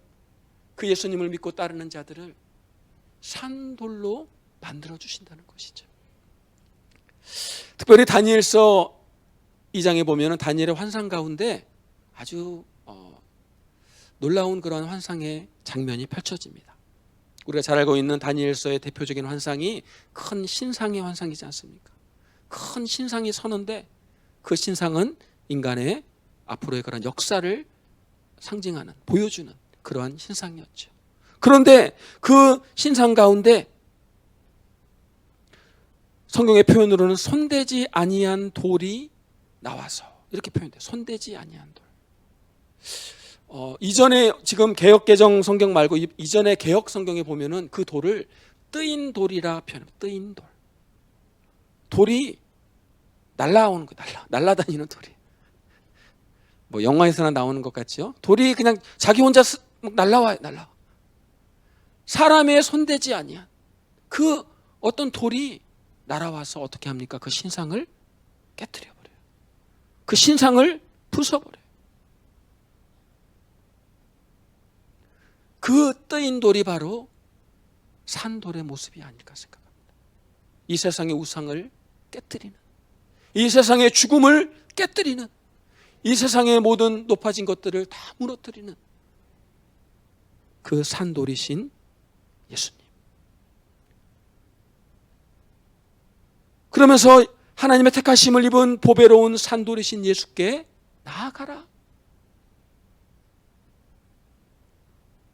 [SPEAKER 1] 그 예수님을 믿고 따르는 자들을 산돌로 만들어 주신다는 것이죠. 특별히 다니엘서 2장에 보면 다니엘의 환상 가운데 아주 놀라운 그런 환상의 장면이 펼쳐집니다. 우리가 잘 알고 있는 다니엘서의 대표적인 환상이 큰 신상의 환상이지 않습니까? 큰 신상이 서는데 그 신상은 인간의 앞으로의 그런 역사를 상징하는, 보여주는 그러한 신상이었죠. 그런데 그 신상 가운데 성경의 표현으로는 손대지 아니한 돌이 나와서 이렇게 표현돼요. 손대지 아니한 돌. 이전에 지금 개역개정 성경 말고 이전에 개역 성경에 보면은 그 돌을 뜨인 돌이라 표현합니다. 뜨인 돌. 돌이 날라오는 거, 날라다니는 돌이. 뭐 영화에서나 나오는 것 같죠? 돌이 그냥 자기 혼자 날라와요, 날라와. 사람의 손대지 아니한 그 어떤 돌이 날아와서 어떻게 합니까? 그 신상을 깨뜨려 버려요. 그 신상을 부숴버려요. 그 뜨인 돌이 바로 산돌의 모습이 아닐까 생각합니다. 이 세상의 우상을 깨뜨리는, 이 세상의 죽음을 깨뜨리는, 이 세상의 모든 높아진 것들을 다 무너뜨리는 그 산돌이신 예수님. 그러면서 하나님의 택하심을 입은 보배로운 산돌이신 예수께 나아가라.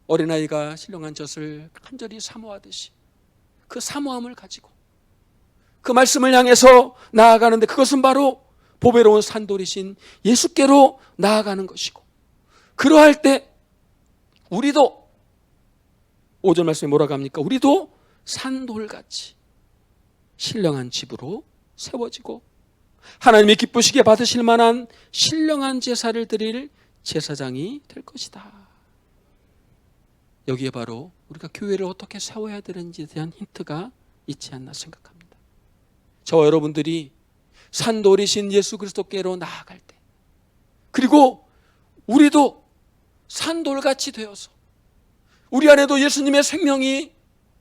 [SPEAKER 1] 어린아이가 신령한 젖을 간절히 사모하듯이 그 사모함을 가지고 그 말씀을 향해서 나아가는데, 그것은 바로 보배로운 산돌이신 예수께로 나아가는 것이고, 그러할 때 우리도 5절 말씀에 뭐라고 합니까? 우리도 산돌같이 신령한 집으로 세워지고 하나님이 기쁘시게 받으실 만한 신령한 제사를 드릴 제사장이 될 것이다. 여기에 바로 우리가 교회를 어떻게 세워야 되는지에 대한 힌트가 있지 않나 생각합니다. 저와 여러분들이 산돌이신 예수 그리스도께로 나아갈 때, 그리고 우리도 산돌같이 되어서 우리 안에도 예수님의 생명이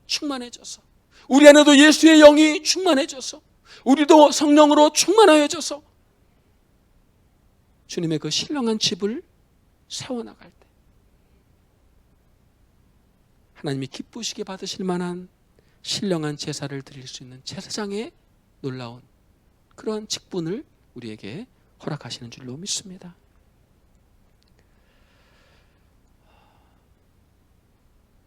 [SPEAKER 1] 충만해져서, 우리 안에도 예수의 영이 충만해져서, 우리도 성령으로 충만하여져서 주님의 그 신령한 집을 세워나갈 때 하나님이 기쁘시게 받으실 만한 신령한 제사를 드릴 수 있는 제사장의 놀라운 그러한 직분을 우리에게 허락하시는 줄로 믿습니다.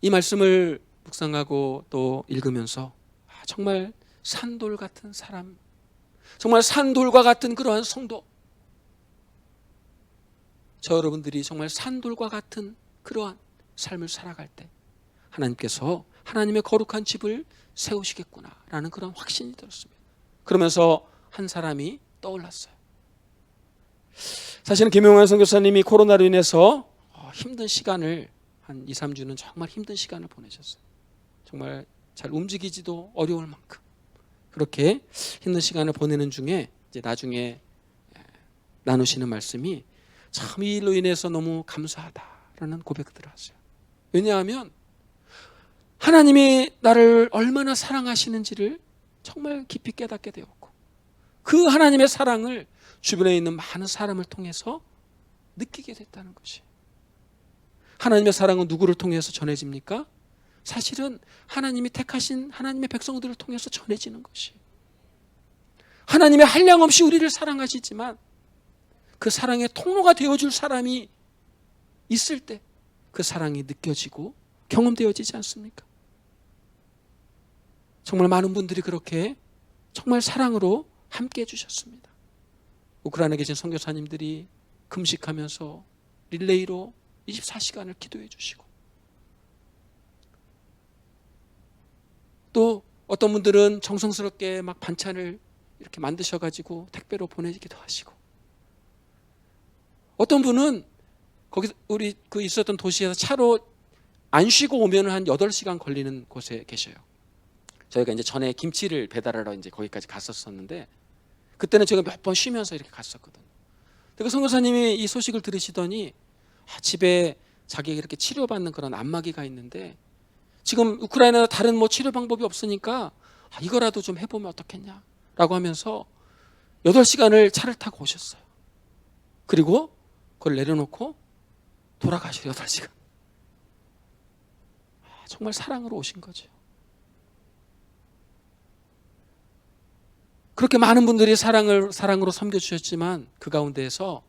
[SPEAKER 1] 이 말씀을 묵상하고 또 읽으면서 정말 산돌 같은 사람, 정말 산돌과 같은 그러한 성도, 저 여러분들이 정말 산돌과 같은 그러한 삶을 살아갈 때 하나님께서 하나님의 거룩한 집을 세우시겠구나라는 그런 확신이 들었습니다. 그러면서 한 사람이 떠올랐어요. 사실은 김용환 선교사님이 코로나로 인해서 힘든 시간을 한 2, 3주는 정말 힘든 시간을 보내셨어요. 정말 잘 움직이지도 어려울 만큼 그렇게 힘든 시간을 보내는 중에 이제 나중에 나누시는 말씀이 참 이 일로 인해서 너무 감사하다라는 고백들을 하세요. 왜냐하면 하나님이 나를 얼마나 사랑하시는지를 정말 깊이 깨닫게 되었고 그 하나님의 사랑을 주변에 있는 많은 사람을 통해서 느끼게 됐다는 것이. 하나님의 사랑은 누구를 통해서 전해집니까? 사실은 하나님이 택하신 하나님의 백성들을 통해서 전해지는 것이. 하나님의 한량없이 우리를 사랑하시지만 그 사랑의 통로가 되어줄 사람이 있을 때 그 사랑이 느껴지고 경험되어지지 않습니까? 정말 많은 분들이 그렇게 정말 사랑으로 함께 해주셨습니다. 우크라이나에 계신 선교사님들이 금식하면서 릴레이로 24시간을 기도해 주시고, 또 어떤 분들은 정성스럽게 막 반찬을 이렇게 만드셔가지고 택배로 보내기도 하시고, 어떤 분은 거기 우리 그 있었던 도시에서 차로 안 쉬고 오면 한 8시간 걸리는 곳에 계셔요. 저희가 이제 전에 김치를 배달하러 이제 거기까지 갔었었는데 그때는 제가 몇 번 쉬면서 이렇게 갔었거든요. 그 선교사님이 이 소식을 들으시더니 집에 자기가 이렇게 치료받는 그런 안마기가 있는데 지금 우크라이나에 다른 뭐 치료 방법이 없으니까 이거라도 좀 해보면 어떻겠냐라고 하면서 8시간을 차를 타고 오셨어요. 그리고 그걸 내려놓고 돌아가셔요. 8시간. 정말 사랑으로 오신 거죠. 그렇게 많은 분들이 사랑으로 섬겨주셨지만 그 가운데에서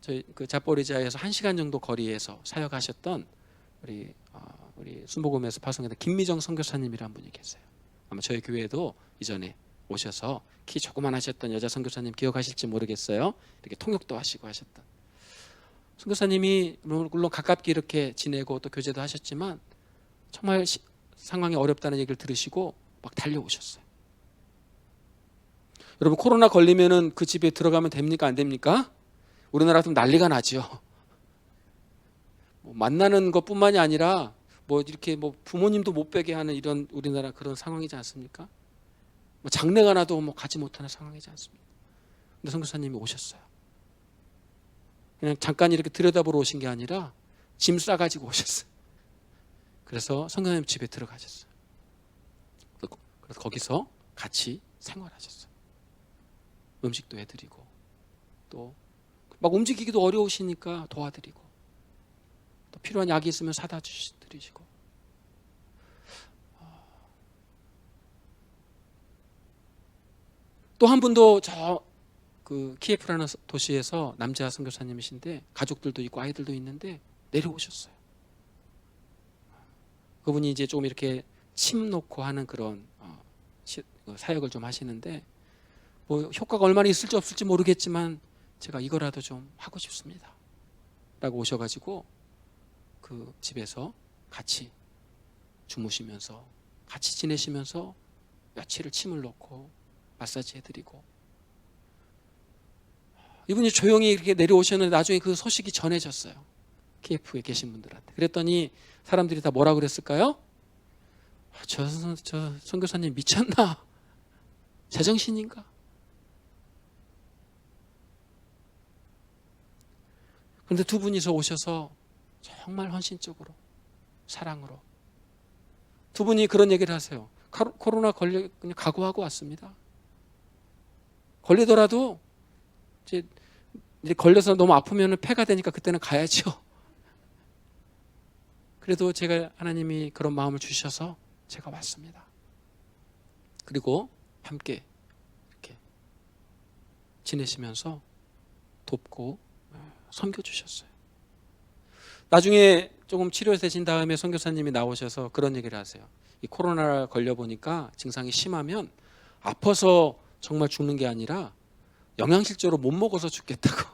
[SPEAKER 1] 저희 그 자포리자에서 1시간 정도 거리에서 사역하셨던 우리 순복음에서 파송했던 김미정 선교사님이라는 분이 계세요. 아마 저희 교회에도 이전에 오셔서 키 조그만하셨던 여자 선교사님 기억하실지 모르겠어요. 이렇게 통역도 하시고 하셨던 선교사님이 물론 가깝게 이렇게 지내고 또 교제도 하셨지만 정말 상황이 어렵다는 얘기를 들으시고 막 달려오셨어요. 여러분, 코로나 걸리면은 그 집에 들어가면 됩니까? 안 됩니까? 우리나라 같으면 난리가 나죠. 뭐 만나는 것뿐만이 아니라 뭐 이렇게 뭐 부모님도 못 뵈게 하는 이런 우리나라 그런 상황이지 않습니까? 뭐 장례가 나도 뭐 가지 못하는 상황이지 않습니까? 근데 선교사님이 오셨어요. 그냥 잠깐 이렇게 들여다보러 오신 게 아니라 짐 싸가지고 오셨어요. 그래서 선교사님 집에 들어가셨어요. 그래서 거기서 같이 생활하셨어요. 음식도 해드리고 또 막 움직이기도 어려우시니까 도와드리고 또 필요한 약이 있으면 사다 드리시고. 또 한 분도 그 키예프라는 도시에서 남자 선교사님이신데 가족들도 있고 아이들도 있는데 내려오셨어요. 그분이 이제 조금 이렇게 침 놓고 하는 그런 사역을 좀 하시는데 뭐 효과가 얼마나 있을지 없을지 모르겠지만 제가 이거라도 좀 하고 싶습니다 라고 오셔가지고 그 집에서 같이 주무시면서 같이 지내시면서 며칠을 침을 놓고 마사지 해드리고, 이분이 조용히 이렇게 내려오셨는데 나중에 그 소식이 전해졌어요. 키예프에 계신 분들한테. 그랬더니 사람들이 다 뭐라 그랬을까요? 저 선교사님 미쳤나? 제정신인가? 그런데 두 분이서 오셔서 정말 헌신적으로 사랑으로 두 분이 그런 얘기를 하세요. 코로나 그냥 각오하고 왔습니다. 걸리더라도 이제 걸려서 너무 아프면 폐가 되니까 그때는 가야죠. 그래도 제가 하나님이 그런 마음을 주셔서 제가 왔습니다. 그리고 함께 이렇게 지내시면서 돕고 섬겨주셨어요. 나중에 조금 치료되신 다음에 선교사님이 나오셔서 그런 얘기를 하세요. 이 코로나 걸려보니까 증상이 심하면 아파서 정말 죽는 게 아니라 영양실조로 못 먹어서 죽겠다고.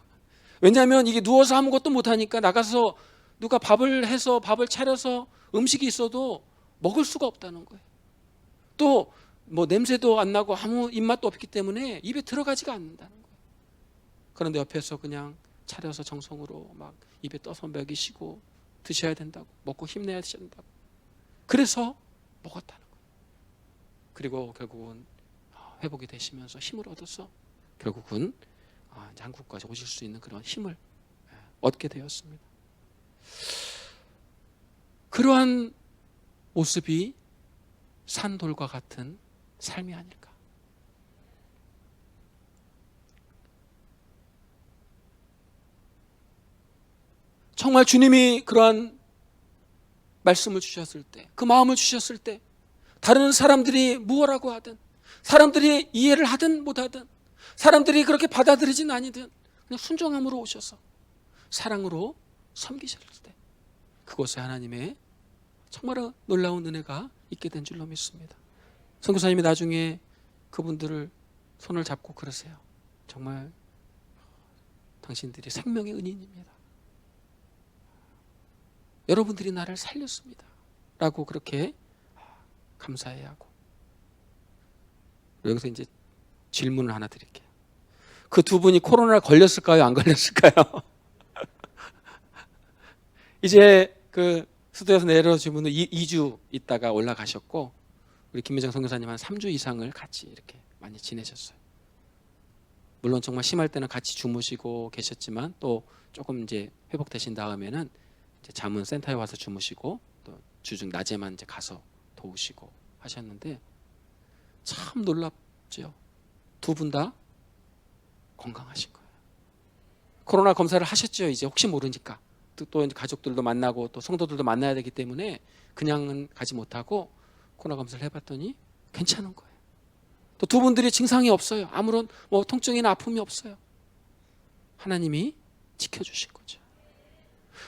[SPEAKER 1] 왜냐하면 이게 누워서 아무것도 못하니까 나가서 누가 밥을 해서 밥을 차려서 음식이 있어도 먹을 수가 없다는 거예요. 또 뭐 냄새도 안 나고 아무 입맛도 없기 때문에 입에 들어가지가 않는다는 거예요. 그런데 옆에서 그냥 차려서 정성으로 막 입에 떠서 먹이시고 드셔야 된다고, 먹고 힘내야 된다고. 그래서 먹었다는 거예요. 그리고 결국은 회복이 되시면서 힘을 얻어서 결국은 이제 한국까지 오실 수 있는 그런 힘을 얻게 되었습니다. 그러한 모습이 산돌과 같은 삶이 아닐까. 정말 주님이 그러한 말씀을 주셨을 때, 그 마음을 주셨을 때 다른 사람들이 무엇라고 하든, 사람들이 이해를 하든 못하든, 사람들이 그렇게 받아들이진 아니든 그냥 순종함으로 오셔서 사랑으로 섬기셨을 때 그곳에 하나님의 정말 놀라운 은혜가 있게 된 줄로 믿습니다. 선교사님이 나중에 그분들을 손을 잡고 그러세요. 정말 당신들이 생명의 은인입니다. 여러분들이 나를 살렸습니다. 라고 그렇게 감사해야 하고. 여기서 이제 질문을 하나 드릴게요. 그 두 분이 코로나 걸렸을까요? 안 걸렸을까요? 이제 그 수도에서 내려오신 분은 2주 있다가 올라가셨고, 우리 김미정 선교사님 한 3주 이상을 같이 이렇게 많이 지내셨어요. 물론 정말 심할 때는 같이 주무시고 계셨지만 또 조금 이제 회복되신 다음에는 이제 잠은 센터에 와서 주무시고 또 주중 낮에만 이제 가서 도우시고 하셨는데 참 놀랍죠. 두 분 다 건강하신 거예요. 코로나 검사를 하셨죠. 이제 혹시 모르니까 또 이제 가족들도 만나고 또 성도들도 만나야 되기 때문에 그냥은 가지 못하고 코로나 검사를 해봤더니 괜찮은 거예요. 또 두 분들이 증상이 없어요. 아무런 뭐 통증이나 아픔이 없어요. 하나님이 지켜주신 거죠.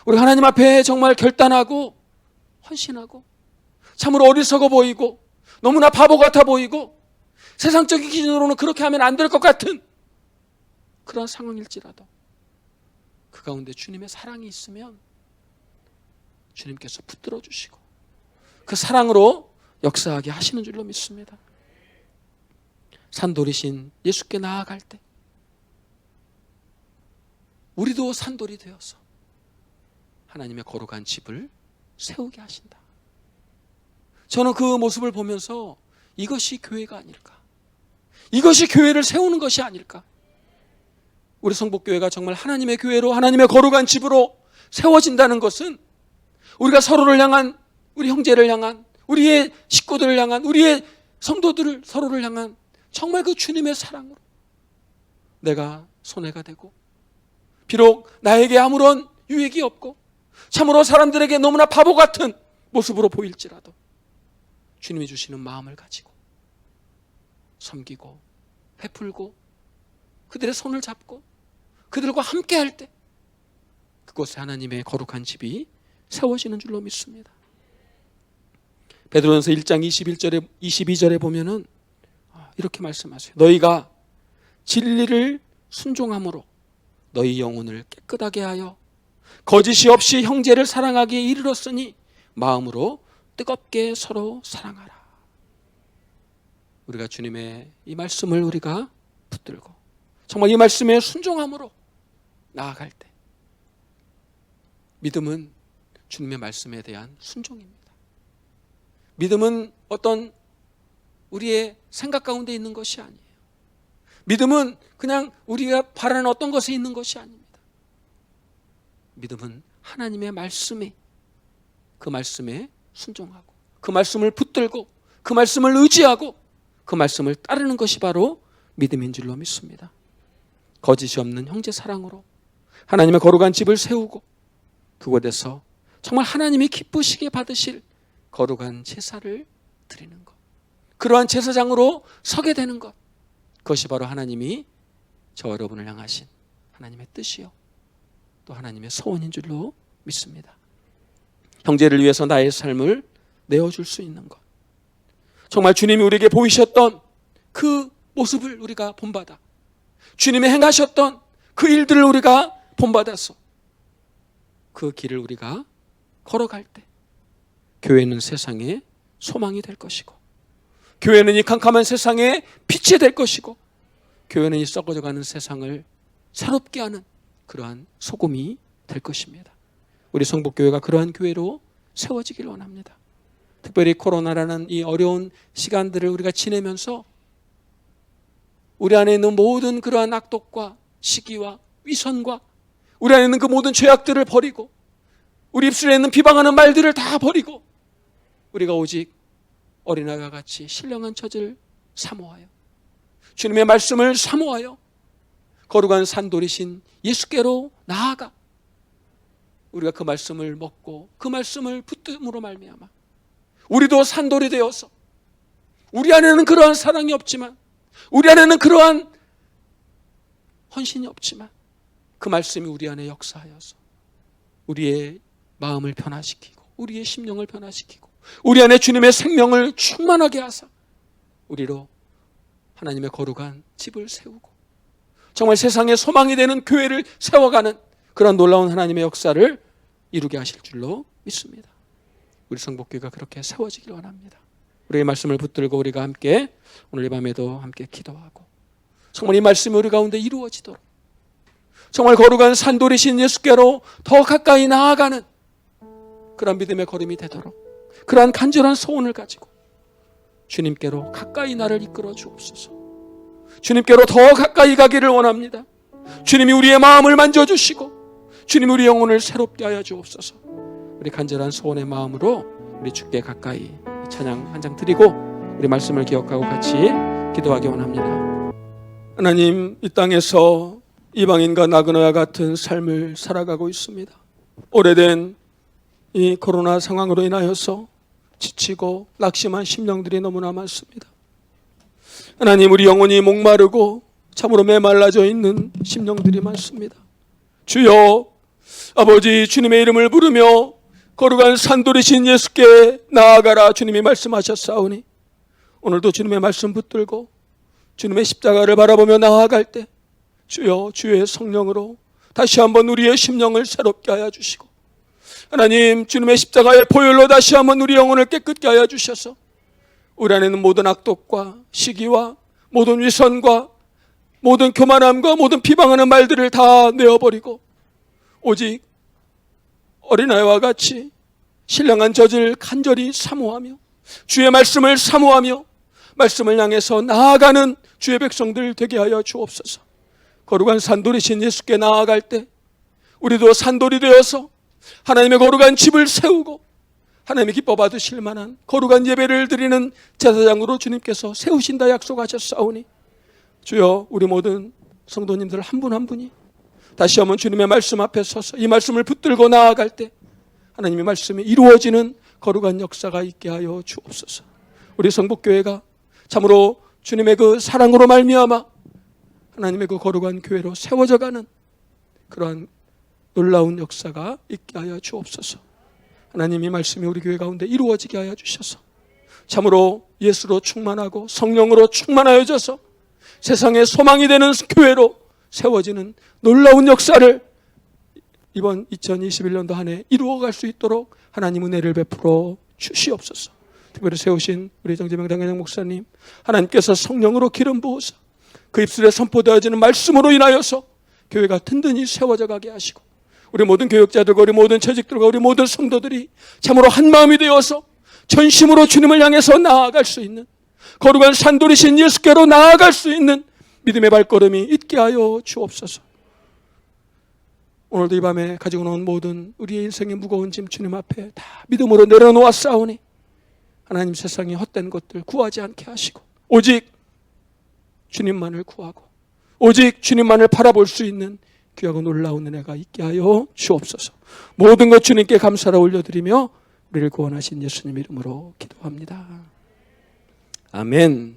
[SPEAKER 1] 우리 하나님 앞에 정말 결단하고 헌신하고 참으로 어리석어 보이고 너무나 바보 같아 보이고 세상적인 기준으로는 그렇게 하면 안 될 것 같은 그런 상황일지라도 그 가운데 주님의 사랑이 있으면 주님께서 붙들어 주시고 그 사랑으로 역사하게 하시는 줄로 믿습니다. 산돌이신 예수께 나아갈 때 우리도 산돌이 되어서 하나님의 거룩한 집을 세우게 하신다. 저는 그 모습을 보면서 이것이 교회가 아닐까, 이것이 교회를 세우는 것이 아닐까. 우리 성북교회가 정말 하나님의 교회로 하나님의 거룩한 집으로 세워진다는 것은 우리가 서로를 향한, 우리 형제를 향한, 우리의 식구들을 향한, 우리의 성도들을 서로를 향한 정말 그 주님의 사랑으로 내가 손해가 되고 비록 나에게 아무런 유익이 없고 참으로 사람들에게 너무나 바보 같은 모습으로 보일지라도 주님이 주시는 마음을 가지고 섬기고 베풀고 그들의 손을 잡고 그들과 함께 할 때 그곳에 하나님의 거룩한 집이 세워지는 줄로 믿습니다. 베드로전서 1장 21절에 22절에 보면은 이렇게 말씀하세요. 너희가 진리를 순종함으로 너희 영혼을 깨끗하게 하여 거짓이 없이 형제를 사랑하기에 이르렀으니 마음으로 뜨겁게 서로 사랑하라. 우리가 주님의 이 말씀을 우리가 붙들고 정말 이 말씀에 순종함으로 나아갈 때 믿음은 주님의 말씀에 대한 순종입니다. 믿음은 어떤 우리의 생각 가운데 있는 것이 아니에요. 믿음은 그냥 우리가 바라는 어떤 것에 있는 것이 아닙니다. 믿음은 하나님의 말씀에, 그 말씀에 순종하고 그 말씀을 붙들고 그 말씀을 의지하고 그 말씀을 따르는 것이 바로 믿음인 줄로 믿습니다. 거짓이 없는 형제 사랑으로 하나님의 거룩한 집을 세우고 그곳에서 정말 하나님이 기쁘시게 받으실 거룩한 제사를 드리는 것, 그러한 제사장으로 서게 되는 것, 그것이 바로 하나님이 저와 여러분을 향하신 하나님의 뜻이요 또 하나님의 소원인 줄로 믿습니다. 형제를 위해서 나의 삶을 내어줄 수 있는 것, 정말 주님이 우리에게 보이셨던 그 모습을 우리가 본받아 주님이 행하셨던 그 일들을 우리가 본받아서 그 길을 우리가 걸어갈 때 교회는 세상에 소망이 될 것이고, 교회는 이 캄캄한 세상에 빛이 될 것이고, 교회는 이 썩어져가는 세상을 새롭게 하는 그러한 소금이 될 것입니다. 우리 성북교회가 그러한 교회로 세워지길 원합니다. 특별히 코로나라는 이 어려운 시간들을 우리가 지내면서 우리 안에 있는 모든 그러한 악독과 시기와 위선과 우리 안에 있는 그 모든 죄악들을 버리고, 우리 입술에 있는 비방하는 말들을 다 버리고, 우리가 오직 어린아이와 같이 신령한 젖을 사모하여 주님의 말씀을 사모하여 거룩한 산돌이신 예수께로 나아가 우리가 그 말씀을 먹고 그 말씀을 붙듦으로 말미암아 우리도 산돌이 되어서, 우리 안에는 그러한 사랑이 없지만, 우리 안에는 그러한 헌신이 없지만 그 말씀이 우리 안에 역사하여서 우리의 마음을 변화시키고 우리의 심령을 변화시키고 우리 안에 주님의 생명을 충만하게 하사 우리로 하나님의 거룩한 집을 세우고 정말 세상에 소망이 되는 교회를 세워가는 그런 놀라운 하나님의 역사를 이루게 하실 줄로 믿습니다. 우리 성북교회가 그렇게 세워지길 원합니다. 우리의 말씀을 붙들고 우리가 함께 오늘 이 밤에도 함께 기도하고 정말 이 말씀이 우리 가운데 이루어지도록, 정말 거룩한 산돌이신 예수께로 더 가까이 나아가는 그런 믿음의 걸음이 되도록 그러한 간절한 소원을 가지고 주님께로 가까이 나를 이끌어 주옵소서. 주님께로 더 가까이 가기를 원합니다. 주님이 우리의 마음을 만져주시고 주님이 우리 영혼을 새롭게 하여 주옵소서. 우리 간절한 소원의 마음으로 우리 주께 가까이 찬양 한 장 드리고 우리 말씀을 기억하고 같이 기도하기 원합니다. 하나님, 이 땅에서 이방인과 나그네와 같은 삶을 살아가고 있습니다. 오래된 이 코로나 상황으로 인하여서 지치고 낙심한 심령들이 너무나 많습니다. 하나님, 우리 영혼이 목마르고 참으로 메말라져 있는 심령들이 많습니다. 주여, 아버지, 주님의 이름을 부르며 거룩한 산돌이신 예수께 나아가라 주님이 말씀하셨사오니 오늘도 주님의 말씀 붙들고 주님의 십자가를 바라보며 나아갈 때 주여, 주의 성령으로 다시 한번 우리의 심령을 새롭게 하여 주시고 하나님, 주님의 십자가의 보혈로 다시 한번 우리 영혼을 깨끗게 하여 주셔서 우리 안에 있는 모든 악독과 시기와 모든 위선과 모든 교만함과 모든 비방하는 말들을 다 내어버리고 오직 어린아이와 같이 신령한 젖을 간절히 사모하며 주의 말씀을 사모하며 말씀을 향해서 나아가는 주의 백성들 되게 하여 주옵소서. 거룩한 산돌이신 예수께 나아갈 때 우리도 산돌이 되어서 하나님의 거룩한 집을 세우고 하나님이 기뻐 받으실 만한 거룩한 예배를 드리는 제사장으로 주님께서 세우신다 약속하셨사오니 주여, 우리 모든 성도님들 한 분 한 분이 다시 한번 주님의 말씀 앞에 서서 이 말씀을 붙들고 나아갈 때 하나님의 말씀이 이루어지는 거룩한 역사가 있게 하여 주옵소서. 우리 성북교회가 참으로 주님의 그 사랑으로 말미암아 하나님의 그 거룩한 교회로 세워져가는 그러한 놀라운 역사가 있게 하여 주옵소서. 하나님, 이 말씀이 우리 교회 가운데 이루어지게 하여 주셔서 참으로 예수로 충만하고 성령으로 충만하여져서 세상에 소망이 되는 교회로 세워지는 놀라운 역사를 이번 2021년도 한 해 이루어갈 수 있도록 하나님 은혜를 베풀어 주시옵소서. 특별히 세우신 우리 정재명 당회장 목사님, 하나님께서 성령으로 기름 부으사 그 입술에 선포되어지는 말씀으로 인하여서 교회가 든든히 세워져 가게 하시고 우리 모든 교역자들과 우리 모든 처직들과 우리 모든 성도들이 참으로 한 마음이 되어서 전심으로 주님을 향해서 나아갈 수 있는 거룩한 산돌이신 예수께로 나아갈 수 있는 믿음의 발걸음이 있게 하여 주옵소서. 오늘도 이 밤에 가지고 놓은 모든 우리의 인생의 무거운 짐 주님 앞에 다 믿음으로 내려놓았사오니 하나님, 세상의 헛된 것들 구하지 않게 하시고 오직 주님만을 구하고 오직 주님만을 바라볼 수 있는 귀하고 놀라운 은혜가 있게 하여 주옵소서. 모든 것 주님께 감사를 올려드리며 우리를 구원하신 예수님 이름으로 기도합니다. 아멘.